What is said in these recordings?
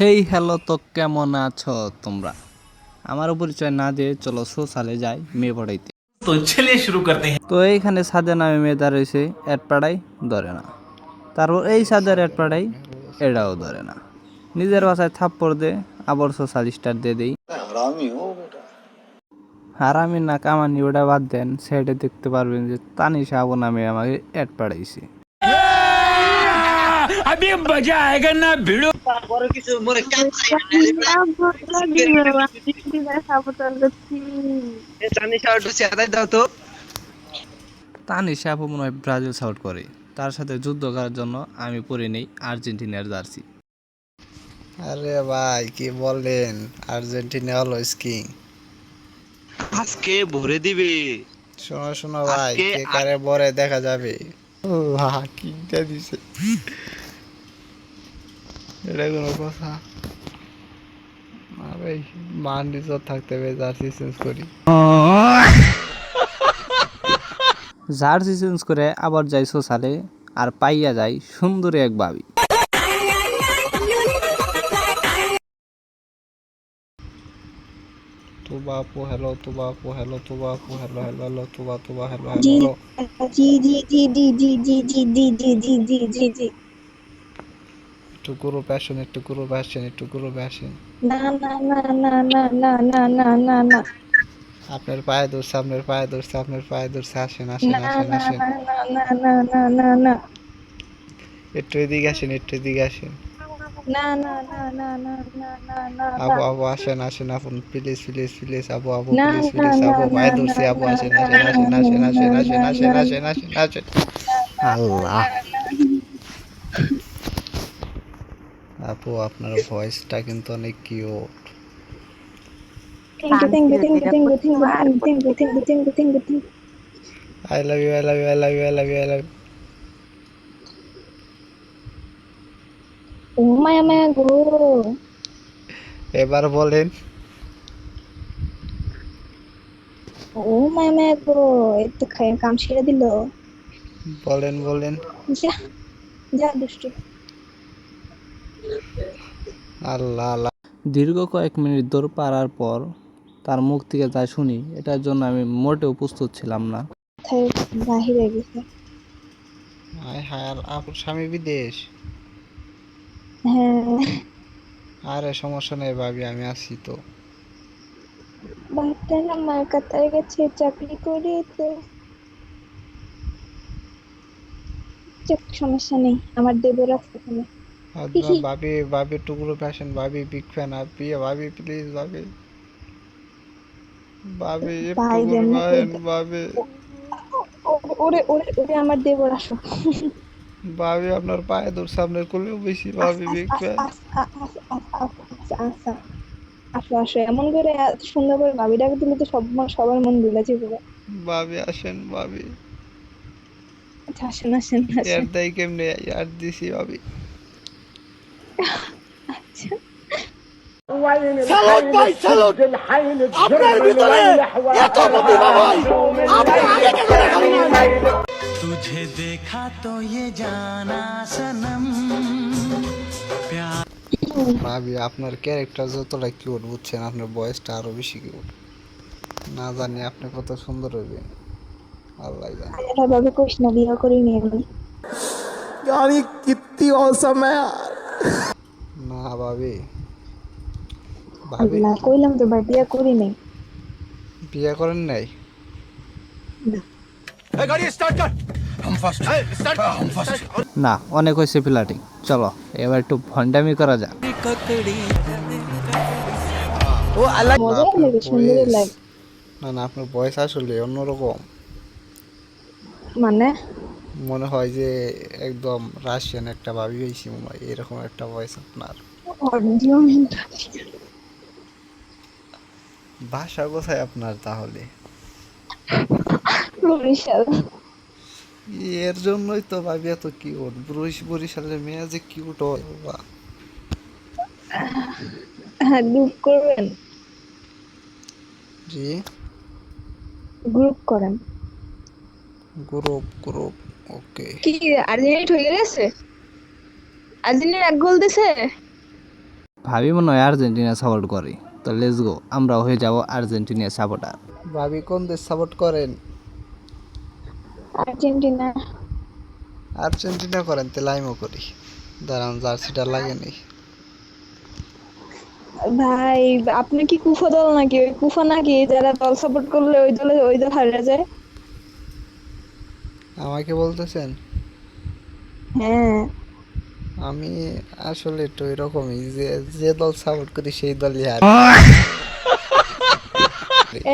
Hey hello, তো কেমন আছো তোমরা? আমারও পরিচয় না দিয়ে চলো সোশ্যালে যাই মেয়ে পড়াইতে। तो चलिए शुरू करते हैं। তো এইখানে সাদে নামে মেয়ে দাঁড়িয়েছে, অ্যাড পাড়াই ধরে না। তারপর এই সাদের অ্যাড পাড়াই, এটাও ধরে না। নিজের বাসায় থাপ্পড় দে, আবার সোশ্যাল স্টার দিয়ে দিই। হারামি না কামানি ওটা বাদ দেন, সাইডে দেখতে পারবেন যে তানিশা আবু নামে আমাকে অ্যাড পাড়াইছে। अभी मजा आएगा ना भिड़ो। তানিশা আপু মনে হয় ব্রাজিল সাউট করে, তার সাথে যুদ্ধ করার জন্য আমি পরে নেই আর্জেন্টিনার জার্সি। আরে ভাই কি বলেন, আর্জেন্টিনা হলো কিং। আজকে ভরে দিবে। শোনো শোনো ভাই, আজকে কে কারে বরে দেখা যাবে। কিংটা দিছে, এটা কোনো কথা? আরে মান ইজ্জত থাকতে হবে, জার্সি চেঞ্জ করি। জার্সি চেঞ্জ করে আবার যাই সোশ্যালে, আর পাইয়া যাই সুন্দরী এক ভাবি। তো বাপু হ্যালো, তো বাপু হ্যালো, তো বাপু হ্যালো, হ্যালো হ্যালো, তো বা তো বা হ্যালো जी হ্যালো। जी जी जी जी जी जी जी जी जी जी जी जी जी একটু গ্রুপ আসেন, একটু গ্রুপ আসেন, একটু গ্রুপ আসেন। ना ना ना ना ना ना ना ना ना ना আপনার পায়ে ধরছে, আপনার পায়ে ধরছে, আপনার পায়ে ধরছে, আসেন আসেন ना আসেন ना আসেন। ना ना ना ना ना ना একটু এদিকে আসেন, একটু এদিকে আসেন। ना ना ना ना ना ना ना ना আবু আবু আসেন আসেন, আপন please please please, Abu Abu ना প্লিজ ना প্লিজ, ना আবু ना পায়ে ना ধরছি, আবু ना আসেন ना আসেন আসেন আসেন আসেন আসেন আসেন ना আসেন আসেন আসেন। আল্লাহ, আপু আপনার ভয়েসটা কিন্তু অনেক cute. thank you thank you thank you thank you thank you thank you thank you thank you thank you thank you I love you I love you I love you I love you I love. oh maya maya go এবার বলেন। oh maya maya go একটু খায় কাম ছেড়ে দিল বলেন বলেন। যা যা দুষ্টু আল্লাহ আল্লাহ। দীর্ঘ কয়েক মিনিট দৌড় পারার পর তার মুখ থেকে যা শুনি, এটার জন্য আমি মোটেও প্রস্তুত ছিলাম না। কোথায় বাহিরে গেছে হায় হায়, আপুর স্বামী বিদেশ। হ্যাঁ আরে সমস্যা নেই ভাবি, আমি আছি তো। বাপটার আমার কাতারে গেছে চাকরি করিতে সমস্যা নেই আমার দেবর আছে এখানে হিহি ভাবি ভাবি একটু গ্রুপে আসেন, ভাবি বিগ ফ্যান আপনি, ভাবি প্লিজ ভাবি, ভাবি একটু ভাই গ্রুপে যেমনে আসেন ভাবি। ওরে ওরে ওরে আমার দেবর আসো ভাবি আপনার পায়ে ধরছে, আপনার কোলেও বেশি, ভাবি বিগ ফ্যান। আচ্ছা আসো আসো এমন করে এত সুন্দর করে ভাবি ডাকে দিলে তো সবার মন ভুলে যাবে ভাবি আসেন ভাবি। আচ্ছা আসেন আসেন ইয়ার আসেন দেয় কেমনে, ইয়ার দিছি ভাবি। আচ্ছা স্যালুট ভাই স্যালুট, আপনার ভিতরে এত প্রতিভা ভাই, আপনি আগে কেন দেখালেন না ভাই? तुझे देखा तो ये जाना सनम प्यार। ভাবি আপনার ক্যারেক্টার যতটা কিউট বুঝছেন, আপনার বয়সটা আরো বেশি কিউট। না জানি আপনি কত সুন্দর হইবেন, আল্লাহ জানে। এটা ভাবে করিস না বিয়ে করিনি আমি না ভাবি, ভাবি আল্লাহ কইলাম তো ভাই বিয়ে করি নাই বিয়ে করেন নাই? গাড়ি স্টার্ট কর, हम फर्स्ट स्टार्ट हम फर्स्ट। না, অনেক হয়েছে ফ্ল্যাটিং, চলো এবার একটু ভণ্ডামি করা যাক। মজাই লাগে সুন্দরই লাগে না না, আপনার বয়স আসলে অন্যরকম। মানে মনে হয় যে একদম রাশিয়ান একটা ভাবি হয়েছি, মনে হয় এরকম একটা ভয়েস আপনার। অর্ডিওমেন্ট ভাষা কোথায় আপনার তাহলে? বরিশাল এর জন্যই তো ভাবি এত কিউট, বরিশালের মেয়ে যে কিউট হয় বাবা। হ্যাঁ গ্রুপ করবেন জি, গ্রুপ করেন গ্রুপ গ্রুপ, ওকে। কি আর্জেন্টিনা হয়ে গেছে আর্জেন্টিনা এক গোল দিছে ভাবি মনে হয় আর্জেন্টিনা সাপোর্ট করে, তো লেটস গো, আমরা হয়ে যাব আর্জেন্টিনা সাপোর্টার। ভাবি কোন দেশ সাপোর্ট করেন? আর্জেন্টিনা। আর্জেন্টিনা করেন, তাহলে আমিও করি। দাঁড়ান, জার্সিটা লাগে নেই। ভাই আপনি কি কুফা দল নাকি? ওই কুফা নাকি যারা দল সাপোর্ট করলে ওই দল হারিয়ে যায়? আমাকে বলতেছেন? হ্যাঁ। আমি আসলে তো এরকমই, যে যে দল সাপোর্ট করি সেই দলই হারে।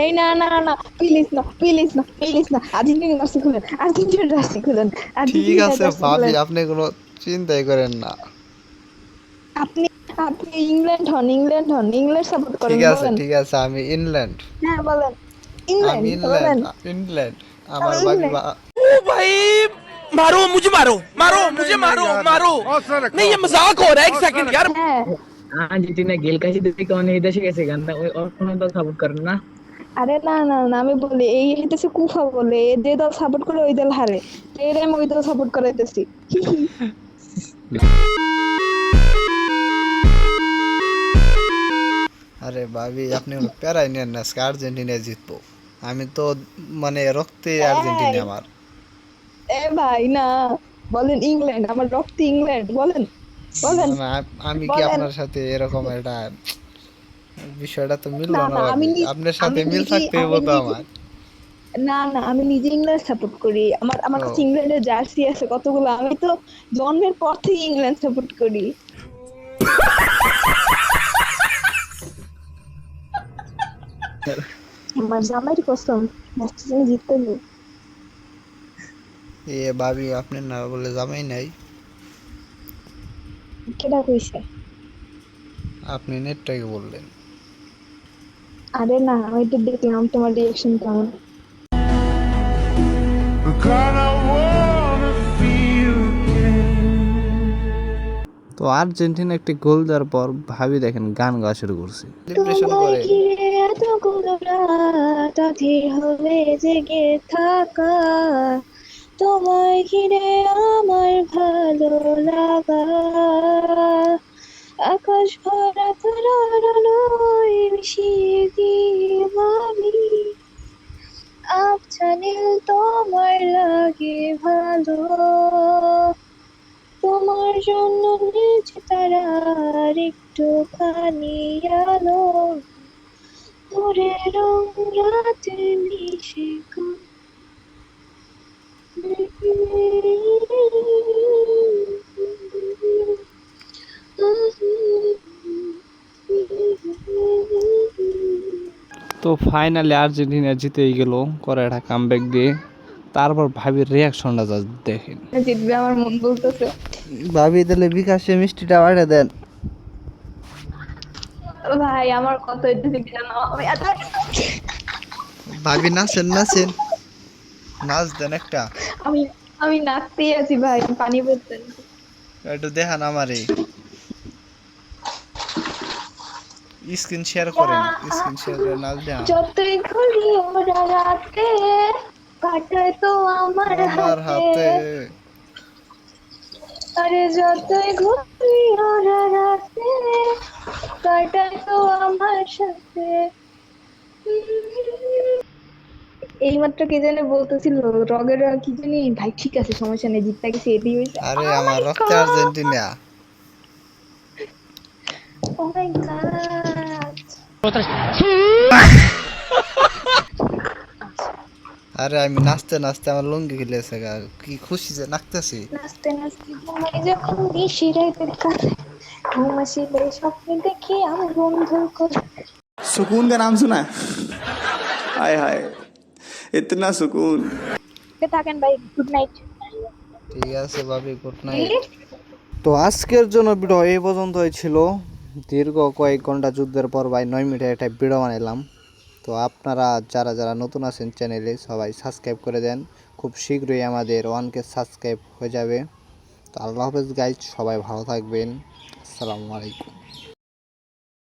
এই না না না, প্লিজ না, প্লিজ না, প্লিজ না, আর্জেন্টিনা জার্সি খুলেন, আর্জেন্টিনা জার্সি খুলেন, ঠিক আর্জেন্টিনা আছে জার্সি ভাবি, খুলেন। আপনি কোনো চিন্তাই করেন না। আপনি আপনি ইংল্যান্ড সাপোর্ট করেন, ঠিক আছে বলেন। ঠিক আছে, আমি ইংল্যান্ড। হ্যাঁ বলেন, আমি ইংল্যান্ড বলেন। ইংল্যান্ড। আমার ভাবি ইংল্যান্ড। भाई मारो मुझे मारो मारो मुझे मारो मारो नहीं ये मजाक हो रहा है 1 सेकंड यार হ্যাঁ। আর্জেন্টিনা গেল কাশি দেখে অনেক দেশে গেছে গান ওই ওর কোনো দল সাপোর্ট করেন না? আরে না না না, আমি বলি এই হইতেছে কুফা বলে, যে দল সাপোর্ট করে ওই দল হারে, তো এর আমি ওই দল সাপোর্ট করাইতেছি। আরে ভাবি, আপনি কোনো প্যারাই নেন না, আজকে আর্জেন্টিনা জিতবো। আমি তো মানে রক্তে আর্জেন্টিনা আমার। এ ভাই না, বলেন ইংল্যান্ড, আমার রক্ত ইংল্যান্ড, বলেন বলেন না, আমি কি বলেন। আপনার সাথে এরকম একটা বিষয়টা তো মিললো না না না, ভাবি। আপনার সাথে মিল থাকতে হবে তো আমার। না না, আমি নিজে ইংল্যান্ড সাপোর্ট করি, আমার আমার ও, কাছে ইংল্যান্ডের জার্সি আছে কতগুলো, আমি তো জন্মের পর থেকে ইংল্যান্ড সাপোর্ট করি। আমার জামাইয়ের কসম, ম্যাচটা যেন জিততে হবে। এ ভাবি, আপনি না বলে জামাই নাই? কেডা কইছে? আপনি নেটটাকে বললেন। আরে না, আমি তো দেখলাম তোমার রিয়াকশন কেমন। তো আর্জেন্টিনা একটি গোল দেওয়ার পর ভাবি দেখেন গান গাওয়া শুরু করছে। সেলিব্রেশন তোমায় করে। ঘিরে এতগুলো রাত, অধীর হবে জেগে থাকা, তোমায় ঘিরে আমার ভালো লাগা, আকাশ ভরা তারার আলোয় মিশিয়ে দিই আমি, আবছা নীল তোমার লাগে ভালো, তোমার জন্য নিয়েছে তারার একটুখানি আলো, ভোরের রং রাতে মিশে তো ফাইনালি আর্জেন্টিনা জিতেই গেল করে একটা কামব্যাক দিয়ে। তারপর ভাবির রিয়াকশনটা জাস্ট দেখেন। জিতবে আমার মন বলতেছে। ভাবি, তাহলে বিকাশে মিষ্টিটা বাড়ে দেন। ভাই আমার কত হইতেছে কি জানো, আমি ভাবি নাচেন নাচেন, নাচ দেন একটা। আমি আমি নাচতেই আছি ভাই, পানি পড়তে। একটু দেখান আমারে। স্ক্রিন শেয়ার করেন, স্ক্রিন শেয়ার করে নাচ দেন। যতই ঘুরি ওরা রাতে, কাটায় তো আমার আমার হাতে। আরে যতই ঘুরি ওরা রাতে, কাটায় তো আমার সাথে। এইমাত্র কে জানে বলতেছিল রগের কি জানি, ভাই ঠিক আছে সমস্যা নেই, জিততে গেছে এটাই হয়েছে। আরে আমার রক্তে আর্জেন্টিনা। ও মাই গড। আরে আমি নাচতে নাচতে আমার লুঙ্গি খুলেছে গা, কি খুশি যে নাচতেছি। নাচতে নাচতে ঘুমাই যখন নিশি রাতের কাছে, ঘুমাসিলে স্বপ্নে দেখি আমার বন্ধুর কথা। सुकून का नाम सुना है? हाय हाय, इतना सुकून। থাকেন ভাই, গুড নাইট। ঠিক আছে ভাবি, গুড নাইট। তো আজকের জন্য ভিডিও এই পর্যন্তই ছিল। দীর্ঘ কয়েক ঘন্টা যুদ্ধের পর ভাই 9 মিনিটের একটা ভিডিও বানাইলাম। তো আপনারা যারা যারা নতুন আছেন চ্যানেলে সবাই সাবস্ক্রাইব করে দেন, খুব শীঘ্রই আমাদের 1K সাবস্ক্রাইব হয়ে যাবে। তো আল্লাহ হাফেজ গাইজ, সবাই ভালো থাকবেন। আসসালামু আলাইকুম।